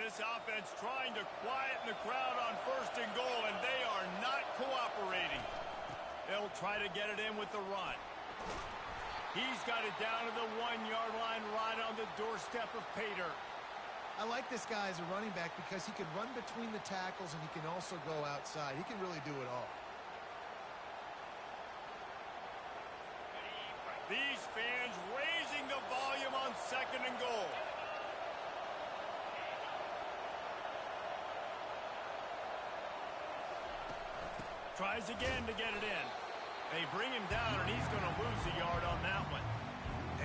This offense trying to quieten the crowd on 1st and goal, and they are not cooperating. They'll try to get it in with the run. He's got it down to the 1-yard line right on the doorstep of Pater. I like this guy as a running back because he can run between the tackles and he can also go outside. He can really do it all. These fans raising the volume on 2nd and goal. Tries again to get it in. They bring him down, and he's going to lose a yard on that one.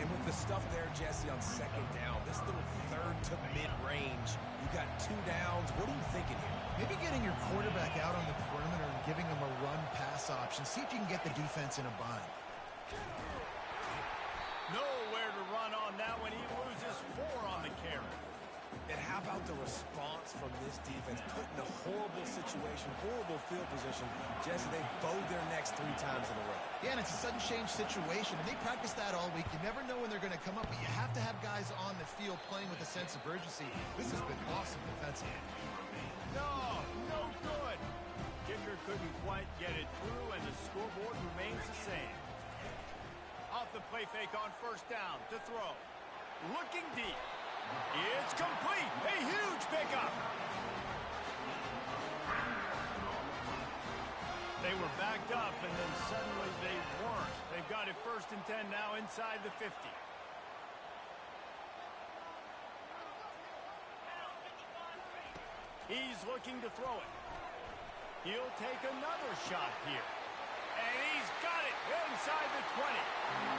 And with the stuff there, Jesse, on 2nd down, this little 3rd to mid-range, you got 2 downs. What are you thinking here? Maybe getting your quarterback out on the perimeter and giving him a run-pass option. See if you can get the defense in a bind. Nowhere to run on that one. He loses 4 on the carry. And how about the response from this defense? Put in a horrible situation, horrible field position. Jesse, they bowed their necks 3 times in a row. Yeah, and it's a sudden change situation, and they practice that all week. You never know when they're going to come up, but you have to have guys on the field playing with a sense of urgency. This has been awesome defensively. No good. Kicker couldn't quite get it through, and the scoreboard remains the same. Off the play fake on 1st down to throw. Looking deep. It's complete. A huge pickup. They were backed up, and then suddenly they weren't. They've got it 1st and 10 now inside the 50. He's looking to throw it. He'll take another shot here. And he's got it inside the 20.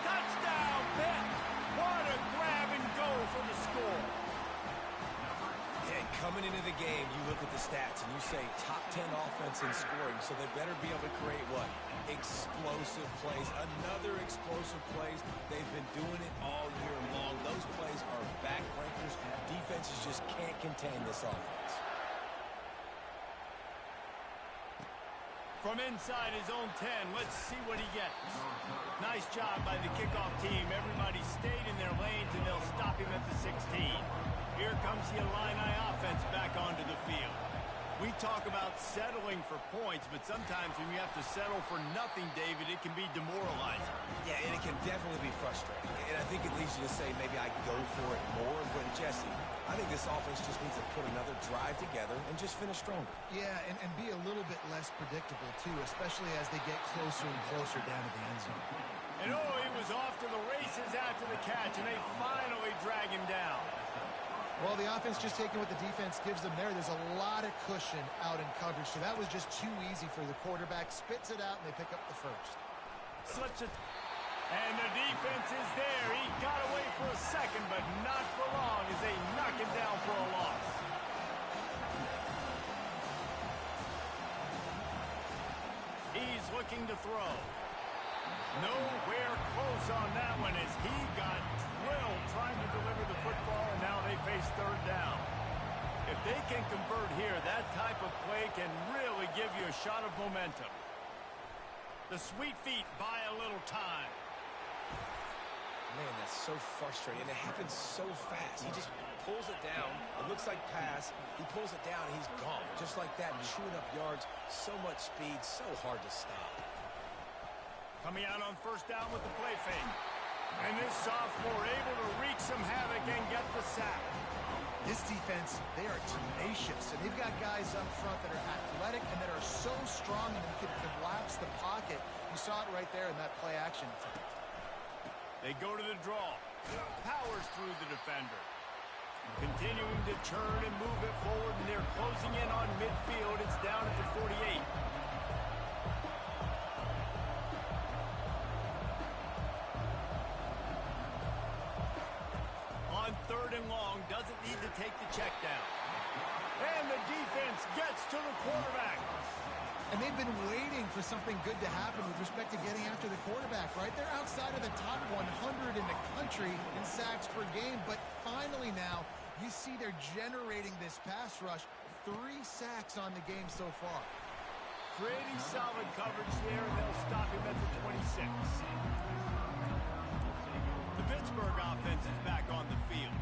Touchdown, Pitt. What a grab and go for the score. And coming into the game, you look at the stats and you say top 10 offense in scoring, so they better be able to create what? Explosive plays. Another explosive plays. They've been doing it all year long. Those plays are backbreakers. Defenses just can't contain this offense. From inside his own 10, let's see what he gets. Nice job by the kickoff team. Everybody stayed in their lanes, and they'll stop him at the 16. Here comes the Illini offense back onto the field. We talk about settling for points, but sometimes when you have to settle for nothing, David, it can be demoralizing. Yeah, and it can definitely be frustrating. And I think it leads you to say maybe I go for it more. But, Jesse, I think this offense just needs to put another drive together and just finish stronger. Yeah, and be a little bit less predictable, too, especially as they get closer and closer down to the end zone. And, he was off to the races after the catch, and they finally drag him down. Well, the offense just taking what the defense gives them there. There's a lot of cushion out in coverage, so that was just too easy for the quarterback. Spits it out, and they pick up the first. Slips it. And the defense is there. He got away for a second, but not for long as they knock him down for a loss. He's looking to throw. Nowhere close on that one as he got drilled trying to deliver the football, and now they face 3rd down. If they can convert here, that type of play can really give you a shot of momentum. The sweet feet buy a little time. Man, that's so frustrating, and it happens so fast. He just pulls it down. It looks like pass. He pulls it down, and he's gone. Just like that, chewing up yards. So much speed, so hard to stop. Coming out on 1st down with the play fake. And this sophomore able to wreak some havoc and get the sack. This defense, they are tenacious, and they've got guys up front that are athletic and that are so strong and can collapse the pocket. You saw it right there in that play action. They go to the draw. Powers through the defender. Continuing to turn and move it forward, and they're closing in on midfield. It's down at the 48. On 3rd and long, doesn't need to take the check down. And the defense gets to the quarterback. And they've been waiting for something good to happen with respect to getting after the quarterback, right? They're outside of the top 100 in the country in sacks per game, but finally now, you see they're generating this pass rush. 3 sacks on the game so far. Pretty solid coverage there, and they'll stop him at the 26. The Pittsburgh offense is back on the field.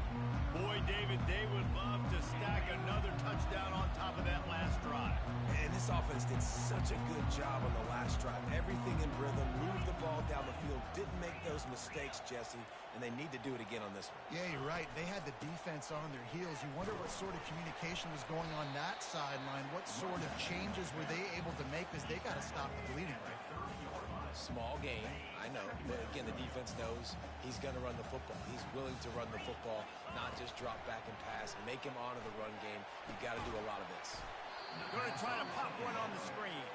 Boyd David, they would love to stack another touchdown on top of that last drive. And this offense did such a good job on the last drive. Everything in rhythm, moved the ball down the field, didn't make those mistakes, Jesse, and they need to do it again on this one. Yeah, you're right. They had the defense on their heels. You wonder what sort of communication was going on that sideline. What sort of changes were they able to make, because they got to stop the bleeding, right? Small game, I know. But again, the defense knows he's going to run the football. He's willing to run the football, not just drop back and pass, make him honor the run game. You've got to do a lot of this. Going to try to pop one on the screen.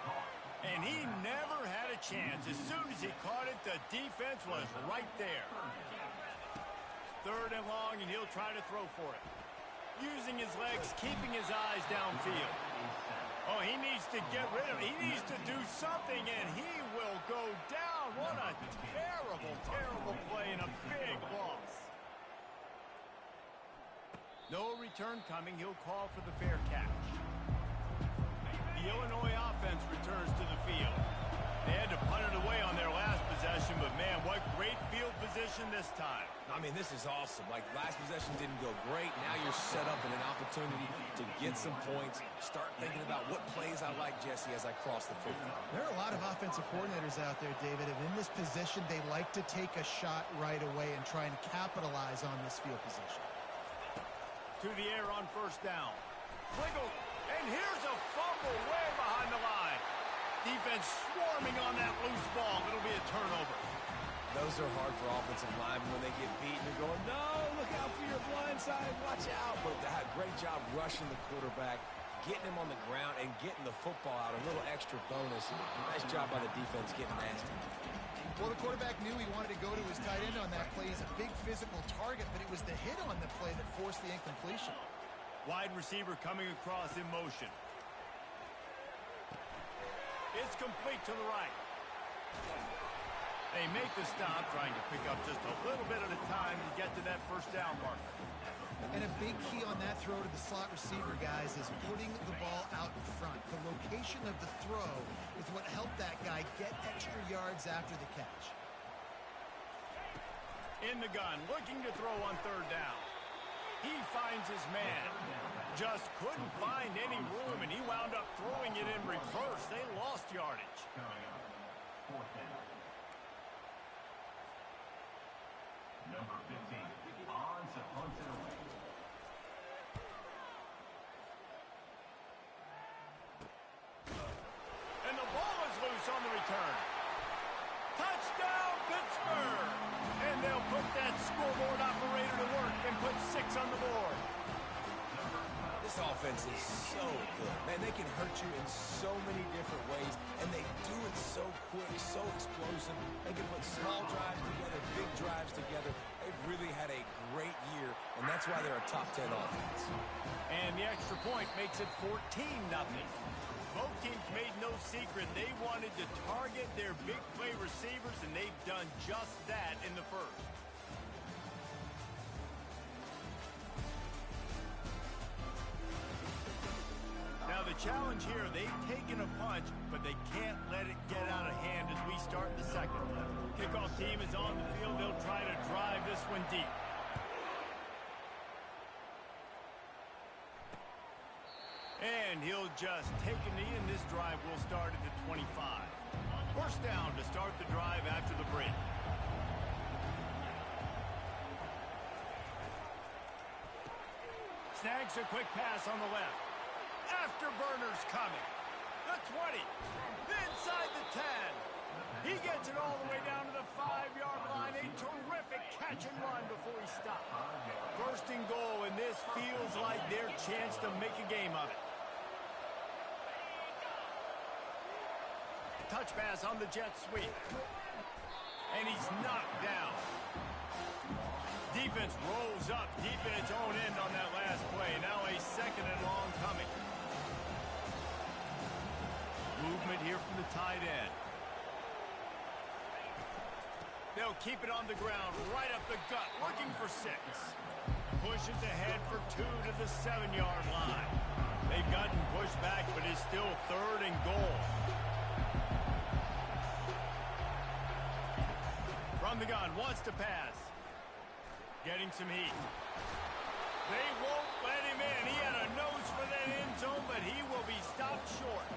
And he never had a chance. As soon as he caught it, the defense was right there. 3rd and long, and he'll try to throw for it. Using his legs, keeping his eyes downfield. Oh, he needs to get rid of it. He needs to do something, and he will go down. What a terrible, terrible play and a big loss. No return coming. He'll call for the fair catch. The Illinois offense returns to the field. They had to punt it away on their last possession, but man, what great field position this time. I mean, this is awesome. Like, last possession didn't go great. Now you're set up in an opportunity to get some points. Start thinking about what plays I like, Jesse, as I cross the 50. There are a lot of offensive coordinators out there, David, and in this position, they like to take a shot right away and try and capitalize on this field position. To the air on 1st down. Wiggle, and here's a fumble way behind the line. Defense swarming on that loose ball. It'll be a turnover. Those are hard for offensive linemen when they get beat. You're going, no, look out for your blind side. Watch out. But they had a great job rushing the quarterback, getting him on the ground, and getting the football out. A little extra bonus. Nice job by the defense getting nasty. Well, the quarterback knew he wanted to go to his tight end on that play. He's a big physical target, but it was the hit on the play that forced the incompletion. Wide receiver coming across in motion. It's complete to the right. They make the stop, trying to pick up just a little bit at a time to get to that 1st down marker. And a big key on that throw to the slot receiver, guys, is putting the ball out in front. The location of the throw is what helped that guy get extra yards after the catch. In the gun, looking to throw on 3rd down. He finds his man. Just couldn't find any room, and he wound up throwing it in reverse. They lost yardage. Number 15, on to punt it away. And the ball is loose on the return. Touchdown, Pittsburgh! And they'll put that scoreboard operator to work and put 6 on the board. This offense is so good. Man, they can hurt you in so many different ways, and they do it so quick, so explosive. They can put small drives together, big drives together. They've really had a great year, and that's why they're a top 10 offense. And the extra point makes it 14-0. Both teams made no secret they wanted to target their big play receivers, and they've done just that in the 1st. Now the challenge here, they've taken a punch, but they can't let it get out of hand as we start the 2nd. Kickoff team is on the field. They'll try to drive this one deep. And he'll just take a knee, and this drive will start at the 25. 1st down to start the drive after the break. Snags a quick pass on the left. Afterburners coming. The 20. Inside the 10. He gets it all the way down to the 5-yard line. A terrific catch and run before he stopped. 1st and goal, and this feels like their chance to make a game of it. Touch pass on the jet sweep. And he's knocked down. Defense rolls up deep in its own end on that last play. Now a 2nd and long coming. Movement here from the tight end. They'll keep it on the ground, right up the gut, looking for 6. Pushes ahead for 2 to the 7-yard line. They've gotten pushed back, but it's still 3rd and goal. From the gun, wants to pass. Getting some heat. They won't let him in. He had a nose for that end zone, but he will be stopped short.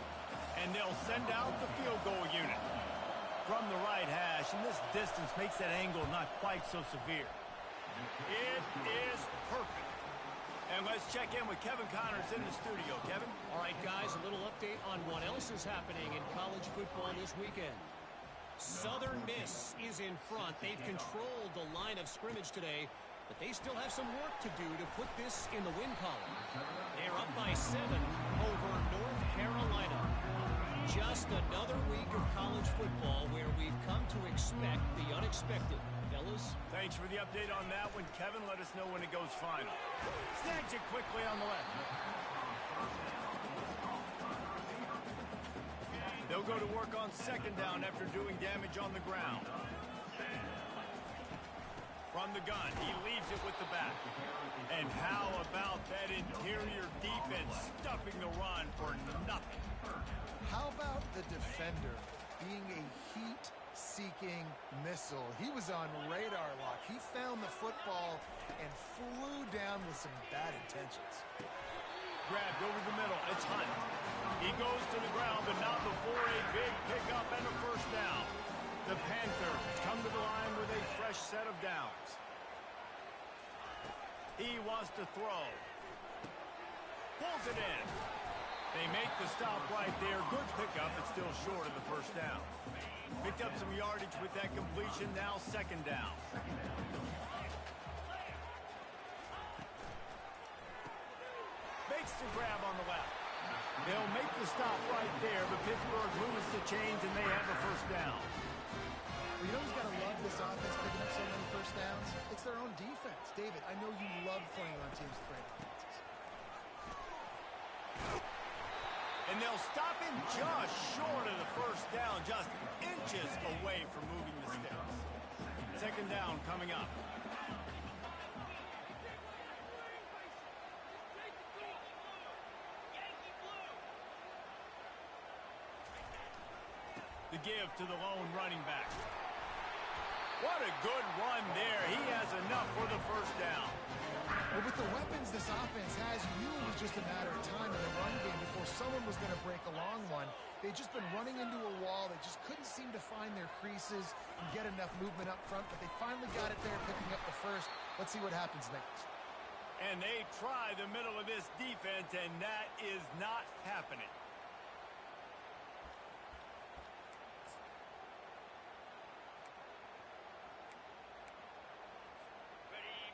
And they'll send out the field goal unit. From the right hash, and this distance makes that angle not quite so severe. It is perfect. And let's check in with Kevin Connors in the studio. Kevin? All right, guys, a little update on what else is happening in college football this weekend. Southern Miss is in front. They've controlled the line of scrimmage today, but they still have some work to do to put this in the win column. They're up by 7 over North Carolina. Just another week of college football where we've come to expect the unexpected. Fellas? Thanks for the update on that one, Kevin. Let us know when it goes final. Snags it quickly on the left. They'll go to work on second down after doing damage on the ground. From the gun, he leaves it with the back. And how about that interior defense stuffing the run for nothing? How about the defender being a heat-seeking missile? He was on radar lock. He found the football and flew down with some bad intentions. Grabbed over the middle. It's Hunt. He goes to the ground, but not before a big pickup and a first down. The Panthers come to the line with a fresh set of downs. He wants to throw. Pulls it in. They make the stop right there. Good pickup, but still short of the first down. Picked up some yardage with that completion. Now second down. Makes the grab on the left. They'll make the stop right there, but Pittsburgh moves the chains and they have a first down. Well, you know who's got to love this offense picking up so many first downs? It's their own defense. David, I know you love playing on teams with great offenses. And they'll stop him just short of the first down, just inches away from moving the sticks. Second down coming up. The give to the lone running back. What a good run there. He has enough for the first down. Well, with the weapons this offense has, you knew it was just a matter of time in the run game before someone was going to break a long one. They'd just been running into a wall. They just couldn't seem to find their creases and get enough movement up front, but they finally got it there, picking up the first. Let's see what happens next. And they try the middle of this defense, and that is not happening.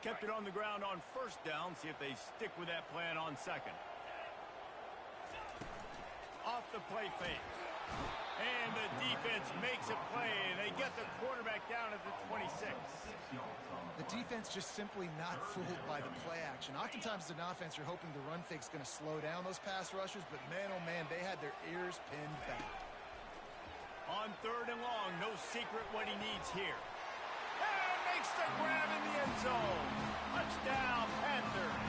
Kept it on the ground on first down. See if they stick with that plan on second. Off the play fake. And the defense makes a play. They get the quarterback down at the 26. The defense just simply not fooled by the play action. Oftentimes as an offense, you're hoping the run fake's going to slow down those pass rushers, but man, oh man, they had their ears pinned back. On third and long, no secret what he needs here. Makes the grab in the end zone. Touchdown, Panthers.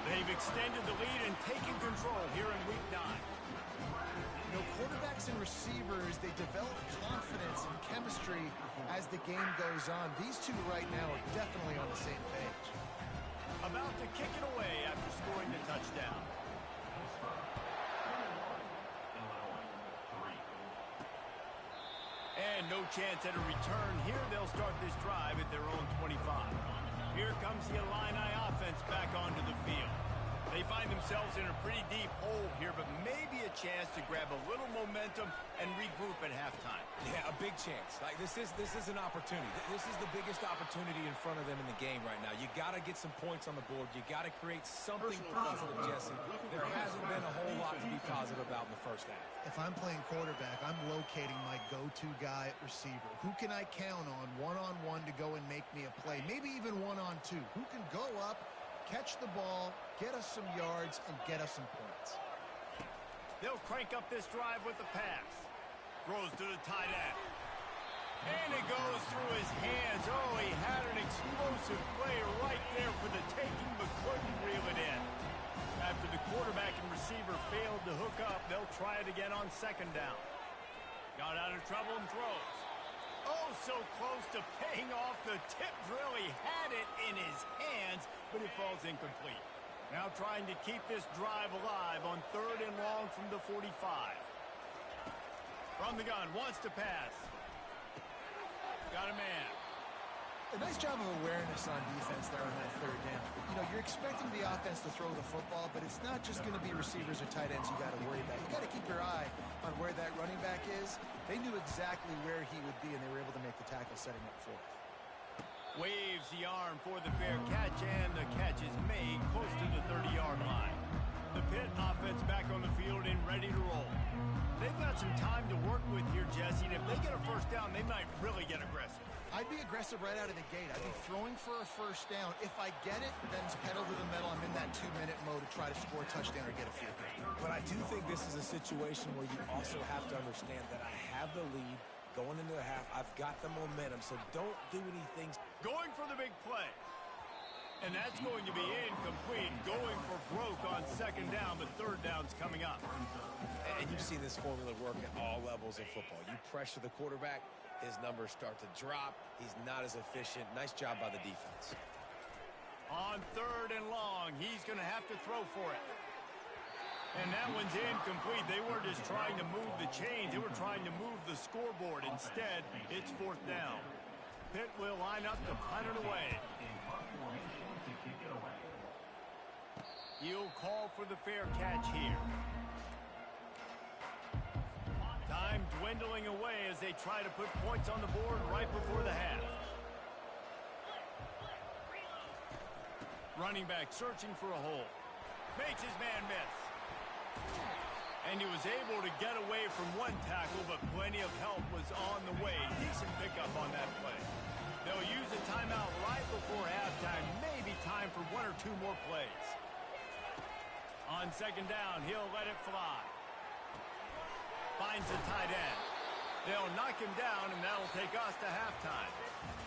They've extended the lead and taken control here in Week 9. You know, quarterbacks and receivers, they develop confidence and chemistry as the game goes on. These two right now are definitely on the same page. About to kick it away after scoring the touchdown. And no chance at a return here. They'll start this drive at their own 25. Here comes the Illini offense back onto the field. They find themselves in a pretty deep hole here, but maybe a chance to grab a little momentum and regroup at halftime. Yeah, a big chance. Like this is an opportunity. This is the biggest opportunity in front of them in the game right now. You got to get some points on the board. You got to create something positive, Jesse. There hasn't been a whole lot to be positive about in the first half. If I'm playing quarterback, I'm locating my go-to guy at receiver. Who can I count on one-on-one to go and make me a play? Maybe even one-on-two. Who can go up, catch the ball, get us some yards, and get us some points? They'll crank up this drive with the pass. Throws to the tight end. And it goes through his hands. Oh, he had an explosive play right there for the taking, but couldn't reel it in. After the quarterback and receiver failed to hook up, they'll try it again on second down. Got out of trouble and throws. Oh, so close to paying off. The tip drill. He had it in his hands, but it falls incomplete. Now trying to keep this drive alive on 3rd and long from the 45. From the gun, wants to pass. Got a man. A nice job of awareness on defense there on that 3rd down. You know, you're expecting the offense to throw the football, but it's not just going to be receivers or tight ends you got to worry about. You got to keep your eye on where that running back is. They knew exactly where he would be, and they were able to make the tackle setting up for it. Waves the arm for the fair catch, and the catch is made close to the 30-yard line. The Pitt offense back on the field and ready to roll. They've got some time to work with here, Jesse, and if they get a first down, they might really get aggressive. I'd be aggressive right out of the gate. I'd be throwing for a first down. If I get it, then it's pedal to the metal. I'm in that 2-minute mode to try to score a touchdown or get a field goal. But I do think this is a situation where you also have to understand that I have the lead going into the half. I've got the momentum, so don't do anything. Going for the big play. And that's going to be incomplete. Going for broke on 2nd down, but 3rd down's coming up. And you've seen this formula work at all levels of football. You pressure the quarterback, his numbers start to drop. He's not as efficient. Nice job by the defense. On 3rd and long, he's going to have to throw for it. And that one's incomplete. They were just trying to move the chains. They were trying to move the scoreboard. Instead, it's 4th down. Pitt will line up to punt it away. He'll call for the fair catch here. Time dwindling away as they try to put points on the board right before the half. Running back searching for a hole. Makes his man miss. And he was able to get away from one tackle, but plenty of help was on the way. Decent pickup on that play. They'll use a timeout right before halftime. Maybe time for 1 or 2 more plays. On 2nd down, he'll let it fly. Finds a tight end. They'll knock him down, and that'll take us to halftime.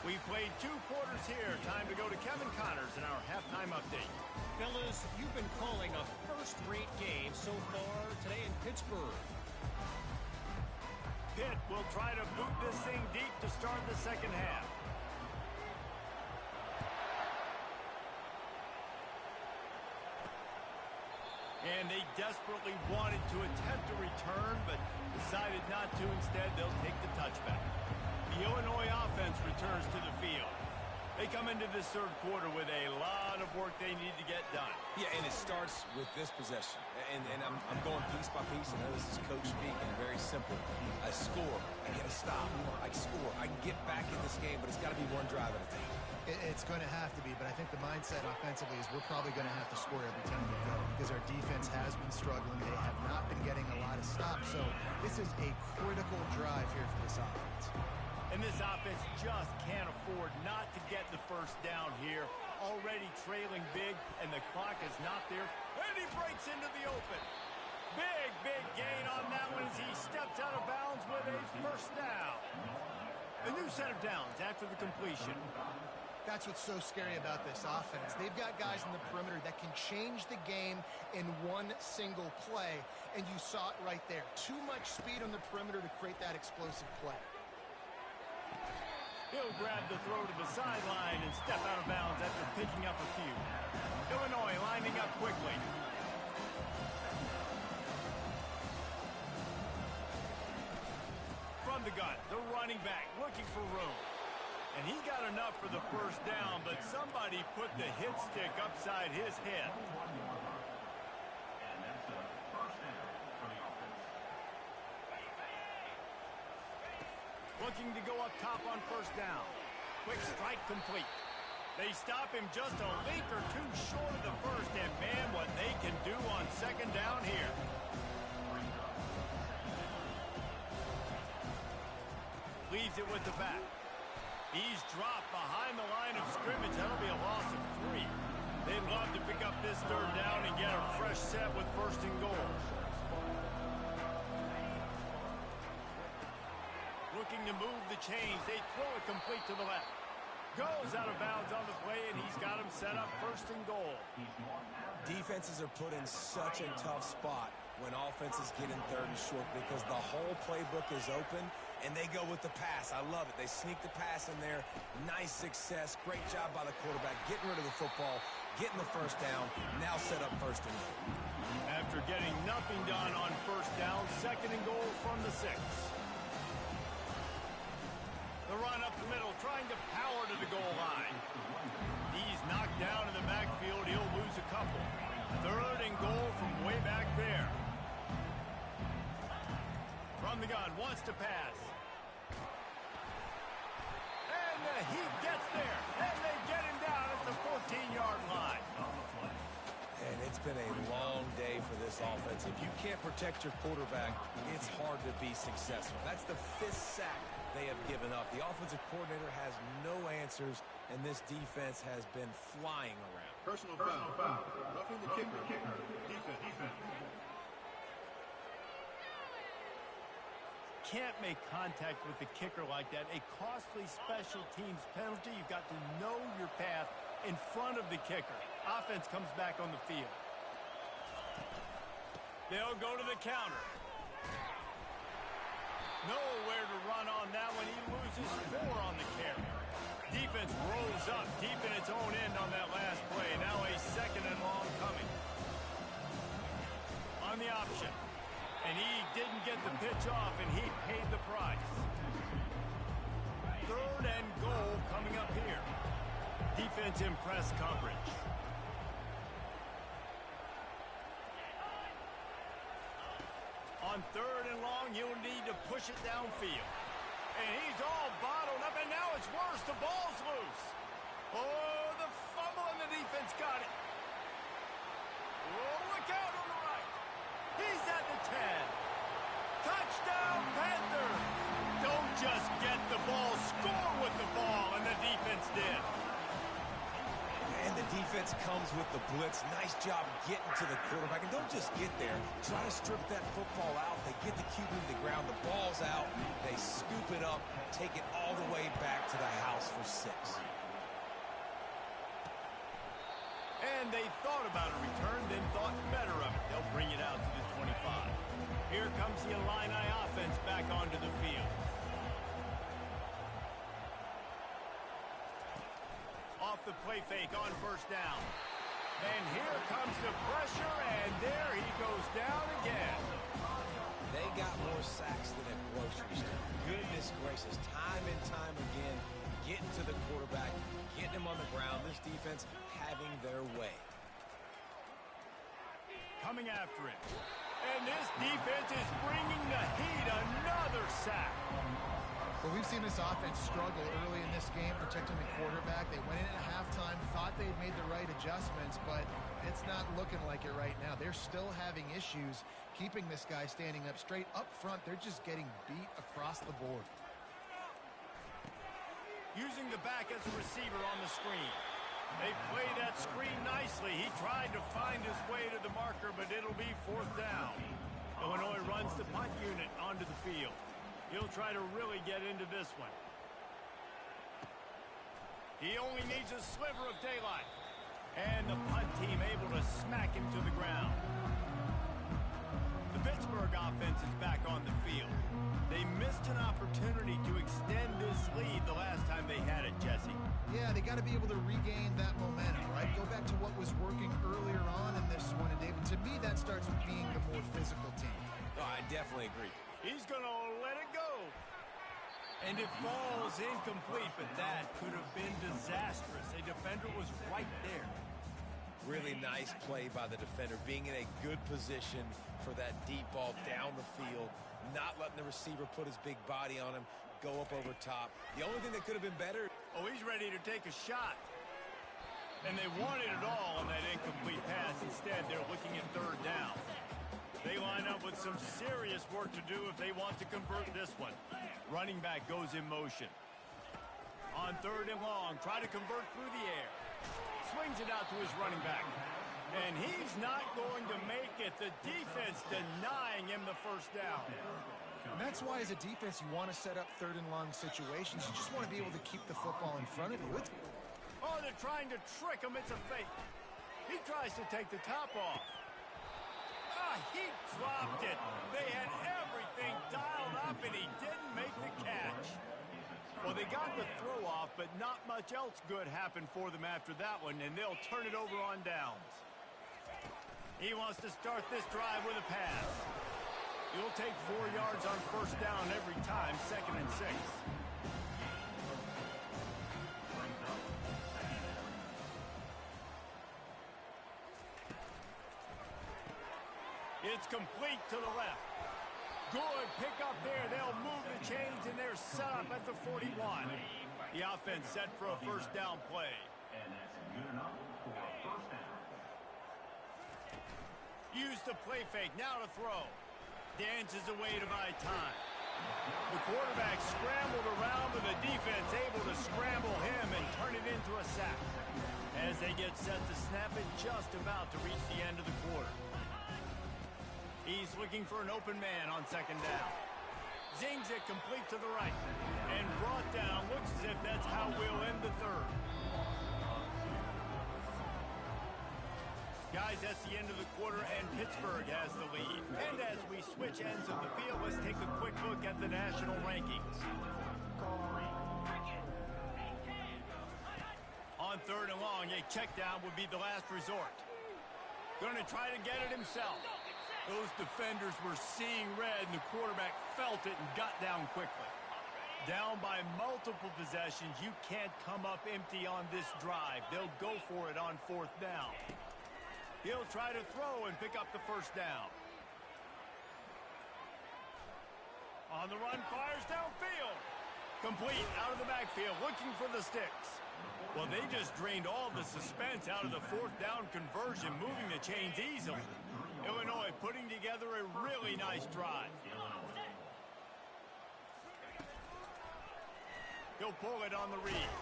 We've played 2 quarters here. Time to go to Kevin Connors in our halftime update. Fellas, you've been calling a first-rate game so far today in Pittsburgh. Pitt will try to boot this thing deep to start the 2nd half. And they desperately wanted to attempt a return, but decided not to. Instead, they'll take the touchback. The Illinois offense returns to the field. They come into this 3rd quarter with a lot of work they need to get done. Yeah, and it starts with this possession. And I'm going piece by piece. I know this is coach speaking. Very simple. I score. I get a stop. I score. I can get back in this game, but it's got to be 1 drive at a time. It's going to have to be, but I think the mindset offensively is we're probably going to have to score every time we go because our defense has been struggling. They have not been getting a lot of stops, so this is a critical drive here for this offense. And this offense just can't afford not to get the first down here. Already trailing big, and the clock is not there. And he breaks into the open. Big gain on that one as he steps out of bounds with a first down. A new set of downs after the completion. That's what's so scary about this offense. They've got guys in the perimeter that can change the game in 1 single play, and you saw it right there. Too much speed on the perimeter to create that explosive play. He'll grab the throw to the sideline and step out of bounds after picking up a few. Illinois lining up quickly. From the gun, the running back looking for room. And he got enough for the first down, but somebody put the hit stick upside his head. And that's a first down for the offense. Looking to go up top on first down. Quick strike complete. They stop him just a link or 2 short of the first, and man, what they can do on 2nd down here. Leaves it with the back. He's dropped behind the line of scrimmage. That'll be a loss of 3. They'd love to pick up this 3rd down and get a fresh set with 1st and goal. Looking to move the chains. They throw it complete to the left. Goes out of bounds on the play, and he's got him set up 1st and goal. Defenses are put in such a tough spot when offenses get in 3rd and short because the whole playbook is open and they go with the pass. I love it. They sneak the pass in there. Nice success. Great job by the quarterback getting rid of the football, getting the first down, now set up first and goal. After getting nothing done on first down, second and goal from the 6. The run up the middle, trying to power to the goal line. He's knocked down in the backfield. He'll lose a couple. Third and goal from way back there. From the gun, wants to pass. And he gets there. And they get him down at the 14-yard line. And it's been a long day for this offense. If you can't protect your quarterback, it's hard to be successful. That's the 5th sack they have given up. The offensive coordinator has no answers, and this defense has been flying around. Personal foul. Roughing the kicker. Defense. Can't make contact with the kicker like that. A costly special teams penalty. You've got to know your path in front of the kicker. Offense comes back on the field. They'll go to the counter. Nowhere to run on that one. He loses 4 on the carry. Defense rolls up deep in its own end on that last play. Now a second and long coming. On the option. And he didn't get the pitch off, and he paid the price. Third and goal coming up here. Defense in press coverage. On third and long, you'll need to push it downfield. And he's all bottled up, and now it's worse. The ball's loose. Oh, the fumble, and the defense got it. Oh, look out on the right. He's at the 10. Touchdown, Panther. Don't just get the ball, score with the ball, and the defense did. And the defense comes with the blitz. Nice job getting to the quarterback. And don't just get there. Try to strip that football out. They get the QB to the ground. The ball's out. They scoop it up, take it all the way back to the house for 6. And they thought about a return, then thought better of it. They'll bring it out to the 25. Here comes the Illini offense back onto the field. Off the play fake on first down. And here comes the pressure, and there he goes down again. They got more sacks than a grocery store. Goodness gracious, time and time again, getting to the quarterback, getting him on the ground. This defense having their way. Coming after it. And this defense is bringing the heat. Another sack. Well, we've seen this offense struggle early in this game protecting the quarterback. They went in at halftime, thought they had made the right adjustments, but it's not looking like it right now. They're still having issues keeping this guy standing up straight. Up front, they're just getting beat across the board. Using the back as a receiver on the screen. They play that screen nicely. He tried to find his way to the marker, but it'll be 4th down. Illinois runs the punt unit onto the field. He'll try to really get into this one. He only needs a sliver of daylight. And the punt team able to smack him to the ground. The Pittsburgh offense is back on the field. They missed an opportunity to extend this lead the last time they had it, Jesse. Yeah, they got to be able to regain that momentum, right? Go back to what was working earlier on in this one. And David, to me, that starts with being the more physical team. Oh, I definitely agree. He's going to let it go. And it falls incomplete, but that could have been disastrous. A defender was right there. Really nice play by the defender, being in a good position for that deep ball down the field, not letting the receiver put his big body on him, go up over top. The only thing that could have been better. Oh, he's ready to take a shot. And they wanted it all on that incomplete pass. Instead, they're looking at 3rd down. They line up with some serious work to do if they want to convert this one. Running back goes in motion. On 3rd and long, try to convert through the air. Swings it out to his running back. And he's not going to make it. The defense denying him the first down. And that's why, as a defense, you want to set up 3rd and long situations. You just want to be able to keep the football in front of you. Oh, they're trying to trick him. It's a fake. He tries to take the top off. He dropped it. They had everything dialed up, and he didn't make the catch. Well, they got the throw off, but not much else good happened for them after that one, and they'll turn it over on downs. He wants to start this drive with a pass. He'll take 4 yards on first down every time, 2nd and 6. It's complete to the left. Good pick up there. They'll move the chains, and they're set up at the 41. The offense set for a first down play. And that's good enough for a first down. Use the play fake. Now to throw. Dances away to buy time. The quarterback scrambled around, but the defense able to scramble him and turn it into a sack. As they get set to snap it, just about to reach the end of the quarter. He's looking for an open man on 2nd down. Zings it complete to the right. And brought down. Looks as if that's how we'll end the 3rd. Guys, that's the end of the quarter, and Pittsburgh has the lead. And as we switch ends of the field, let's take a quick look at the national rankings. On 3rd and long, a check down would be the last resort. Going to try to get it himself. Those defenders were seeing red, and the quarterback felt it and got down quickly. Down by multiple possessions, you can't come up empty on this drive. They'll go for it on 4th down. He'll try to throw and pick up the first down. On the run, fires downfield. Complete out of the backfield, looking for the sticks. Well, they just drained all the suspense out of the 4th down conversion, moving the chains easily. Illinois putting together a really nice drive. He'll pull it on the read.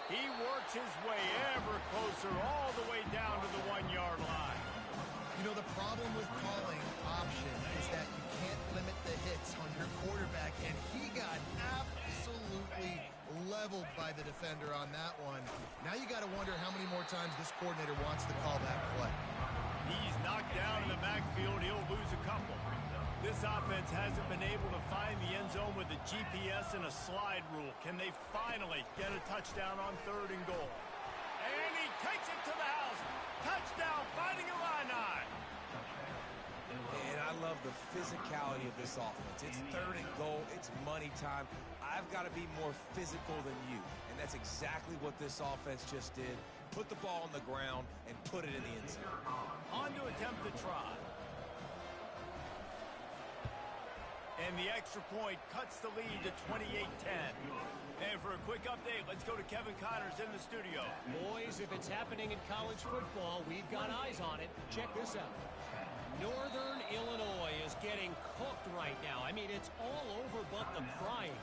He works his way ever closer all the way down to the 1-yard line. You know, the problem with calling option is that you can't limit the hits on your quarterback, and he got absolutely leveled by the defender on that one. Now you got to wonder how many more times this coordinator wants to call that play. He's knocked down in the backfield. He'll lose a couple. This offense hasn't been able to find the end zone with a GPS and a slide rule. Can they finally get a touchdown on 3rd and goal? And he takes it to the house. Touchdown, Fighting Illini. And I love the physicality of this offense. It's 3rd and goal. It's money time. I've got to be more physical than you. And that's exactly what this offense just did. Put the ball on the ground and put it in the end zone. On to attempt to try. And the extra point cuts the lead to 28-10. And for a quick update, let's go to Kevin Connors in the studio. Boys, if it's happening in college football, we've got eyes on it. Check this out. Northern Illinois is getting cooked right now. I mean, it's all over but the crying.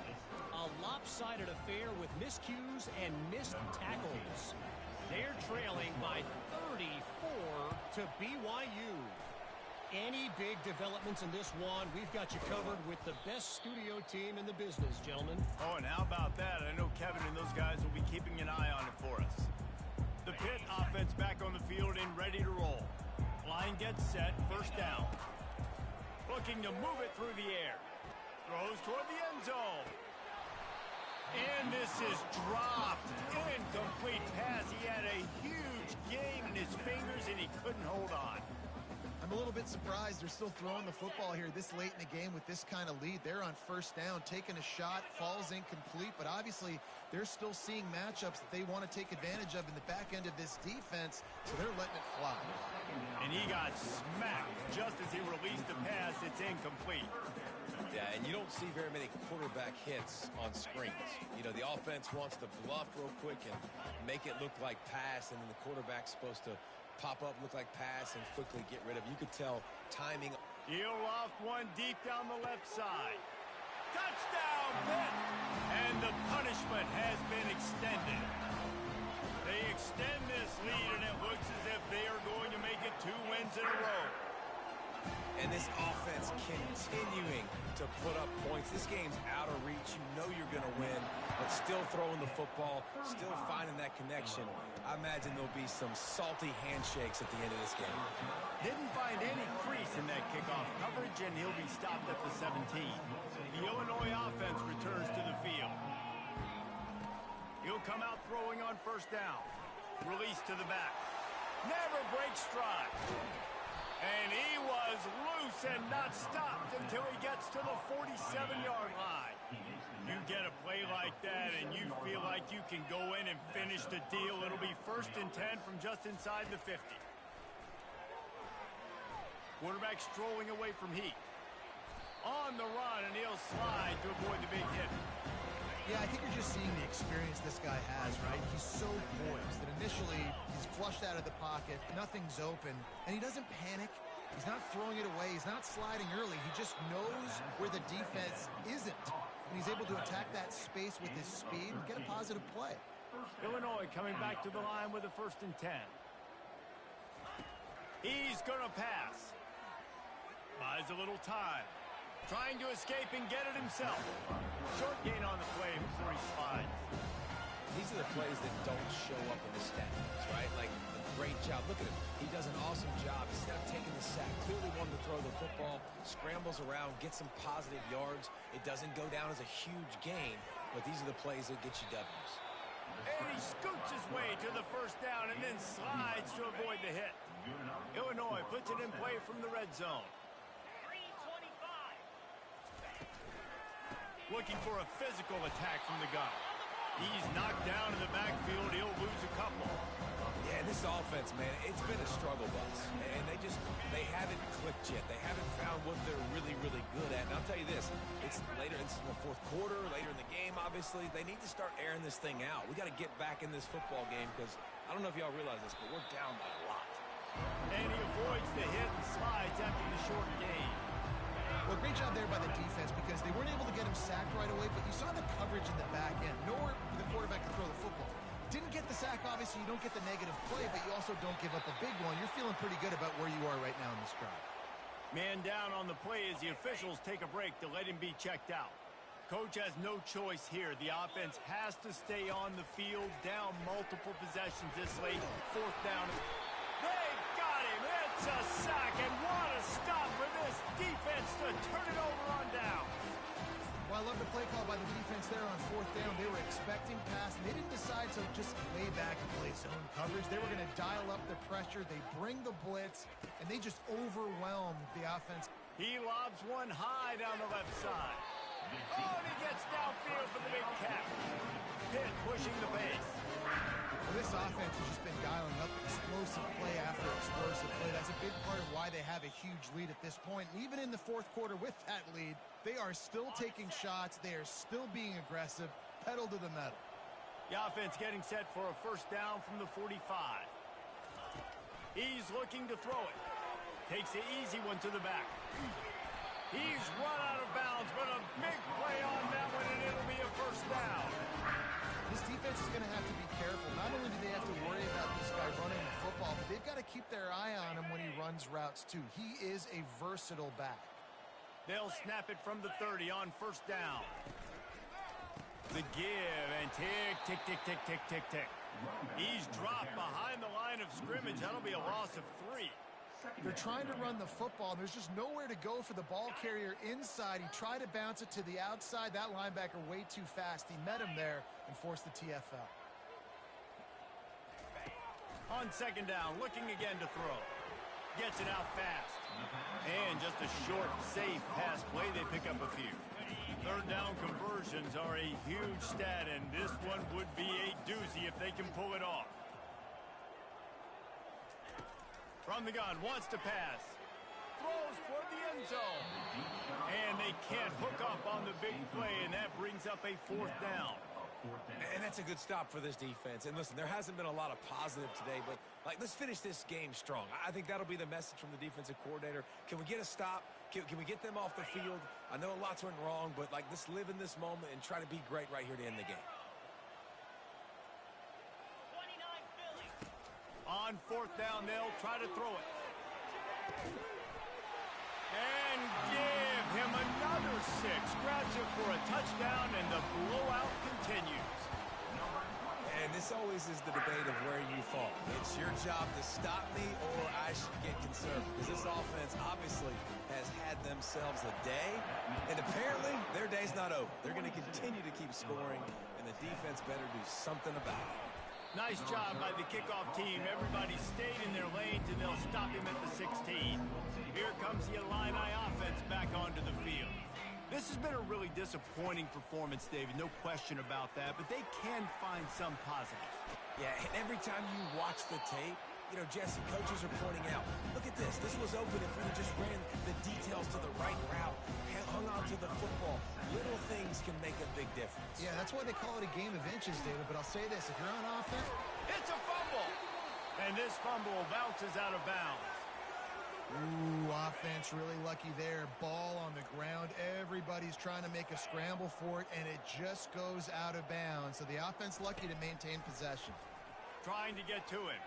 A lopsided affair with miscues and missed tackles. They're trailing by 34 to BYU. Any big developments in this one, we've got you covered with the best studio team in the business, gentlemen. Oh, and how about that? I know Kevin and those guys will be keeping an eye on it for us. The Pitt offense back on the field and ready to roll. Line gets set, first down. Looking to move it through the air. Throws toward the end zone. And this is dropped. Incomplete pass. He had a huge gain in his fingers, and he couldn't hold on. I'm a little bit surprised they're still throwing the football here this late in the game with this kind of lead. They're on first down, taking a shot, falls incomplete, but obviously they're still seeing matchups that they want to take advantage of in the back end of this defense, so they're letting it fly. And he got smacked just as he released the pass. It's incomplete. Yeah, and you don't see very many quarterback hits on screens. You know, the offense wants to bluff real quick and make it look like pass, and then the quarterback's supposed to pop up, look like pass, and quickly get rid of it. You could tell timing. He'll loft one deep down the left side. Touchdown, Pitt! And the punishment has been extended. They extend this lead, and it looks as if they are going to make it 2 wins in a row. And this offense continuing to put up points. This game's out of reach. You know you're going to win, but still throwing the football, still finding that connection. I imagine there'll be some salty handshakes at the end of this game. Didn't find any crease in that kickoff coverage, and he'll be stopped at the 17. The Illinois offense returns to the field. He'll come out throwing on first down. Release to the back. Never breaks stride. And he was loose and not stopped until he gets to the 47-yard line. You get a play like that and you feel like you can go in and finish the deal. It'll be 1st and 10 from just inside the 50. Quarterback strolling away from Heat. On the run, and he'll slide to avoid the big hit. Yeah, I think you're just seeing the experience this guy has, right? He's so poised that initially he's flushed out of the pocket, nothing's open, and he doesn't panic. He's not throwing it away. He's not sliding early. He just knows where the defense isn't, and he's able to attack that space with his speed and get a positive play. Illinois coming back to the line with a 1st and 10. He's going to pass. Buys a little time. Trying to escape and get it himself. Short gain on the play before he slides. These are the plays that don't show up in the stats, right? Like, a great job. Look at him. He does an awesome job. Instead of taking the sack, clearly wanted to throw the football, scrambles around, gets some positive yards. It doesn't go down as a huge gain, but these are the plays that get you W's. And he scoots his way to the 1st down and then slides to avoid the hit. Illinois puts it in play from the red zone. Looking for a physical attack from the gun. He's knocked down in the backfield. He'll lose a couple. Yeah, this offense, man, it's been a struggle bus. And they haven't clicked yet. They haven't found what they're really, really good at. And I'll tell you this, it's later, it's in the 4th quarter, later in the game, obviously. They need to start airing this thing out. We got to get back in this football game because I don't know if y'all realize this, but we're down by a lot. And he avoids the hit and slides after the short gain. Well, great job there by the defense because they weren't able to get him sacked right away, but you saw the coverage in the back end. Nowhere for the quarterback to throw the football. Didn't get the sack, obviously. You don't get the negative play, but you also don't give up a big one. You're feeling pretty good about where you are right now in this drive. Man down on the play as the officials take a break to let him be checked out. Coach has no choice here. The offense has to stay on the field, down multiple possessions this late. 4th down. They got him. It's a sack, and what a stop for this defense to turn it over on down. Well, I love the play call by the defense there on 4th down. They were expecting pass, and they didn't decide to just lay back and play zone coverage. They were going to dial up the pressure. They bring the blitz, and they just overwhelmed the offense. He lobs one high down the left side. Oh, and he gets downfield for the big catch. Pitt pushing the base. Well, this offense has just been dialing up explosive play after explosive play. That's a big part of why they have a huge lead at this point. And even in the 4th quarter with that lead, they are still taking shots. They are still being aggressive, pedal to the metal. The offense getting set for a 1st down from the 45. He's looking to throw it. Takes the easy one to the back. He's run out of bounds, but a big play on that one, and it'll be a 1st down. This defense is going to have to be careful. Not only do they have to worry about this guy running the football, but they've got to keep their eye on him when he runs routes, too. He is a versatile back. They'll snap it from the 30 on 1st down. The give, and tick, tick, tick, tick, tick, tick, tick. He's dropped behind the line of scrimmage. That'll be a loss of 3. They're trying to run the football, and there's just nowhere to go for the ball carrier inside. He tried to bounce it to the outside. That linebacker way too fast. He met him there and forced the TFL. On 2nd down, looking again to throw. Gets it out fast. And just a short, safe pass play. They pick up a few. 3rd down conversions are a huge stat, and this one would be a doozy if they can pull it off. From the gun, wants to pass. Throws for the end zone. And they can't hook up on the big play, and that brings up a 4th down. And that's a good stop for this defense. And listen, there hasn't been a lot of positive today, but let's finish this game strong. I think that'll be the message from the defensive coordinator. Can we get a stop? Can we get them off the field? I know lots went wrong, but let's live in this moment and try to be great right here to end the game. On 4th down, they'll try to throw it. grabs it for a touchdown, and the blowout continues. And this always is the debate of where you fall. It's your job to stop me, or I should get conservative. Because this offense obviously has had themselves a day, and apparently their day's not over. They're going to continue to keep scoring, and the defense better do something about it. Nice job by the kickoff team. Everybody stayed in their lanes, and they'll stop him at the 16. Here comes the Illini offense back onto the field. This has been a really disappointing performance, David, no question about that, but they can find some positives. Yeah, and every time you watch the tape, you know, Jesse, coaches are pointing out, look at this. This was open if we just ran the details to the right route, hung on to the football. Little things can make a big difference. Yeah, that's why they call it a game of inches, David, but I'll say this. If you're on offense... It's a fumble! And this fumble bounces out of bounds. Ooh, offense really lucky there. Ball on the ground. Everybody's trying to make a scramble for it, and it just goes out of bounds. So the offense lucky to maintain possession. Trying to get to it.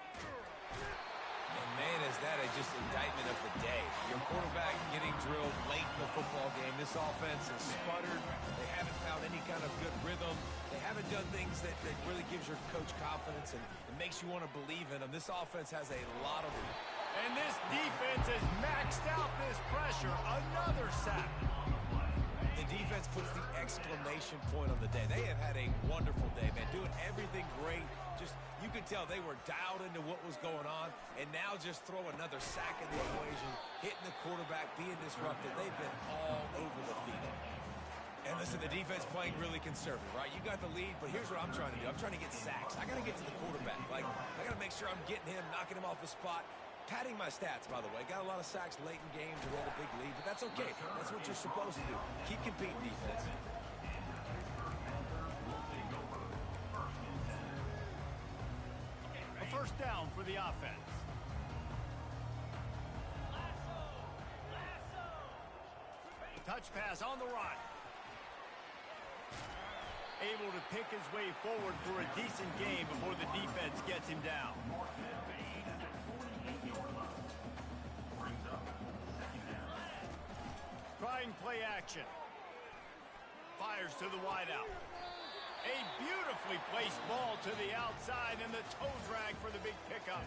And man, is that just indictment of the day. Your quarterback getting drilled late in the football game. This offense has sputtered. They haven't found any kind of good rhythm. They haven't done things that really gives your coach confidence and it makes you want to believe in them. This offense has a lot of room. And this defense has maxed out this pressure. Another sack. The defense puts the exclamation point on the day. They have had a wonderful day, man. Doing everything great. Just, you could tell they were dialed into what was going on. And now just throw another sack in the equation. Hitting the quarterback, being disrupted. They've been all over the field. And listen, the defense playing really conservative, right? You got the lead, but here's what I'm trying to do. I'm trying to get sacks. I got to get to the quarterback. Like, I got to make sure I'm getting him, knocking him off the spot. Padding my stats, by the way. Got a lot of sacks late in games and we had a big lead, but that's okay. That's what you're supposed to do. Keep competing, defense. A first down for the offense. Touch pass on the run. Able to pick his way forward for a decent game before the defense gets him down. Trying play action. Fires to the wideout. A beautifully placed ball to the outside and the toe drag for the big pickup.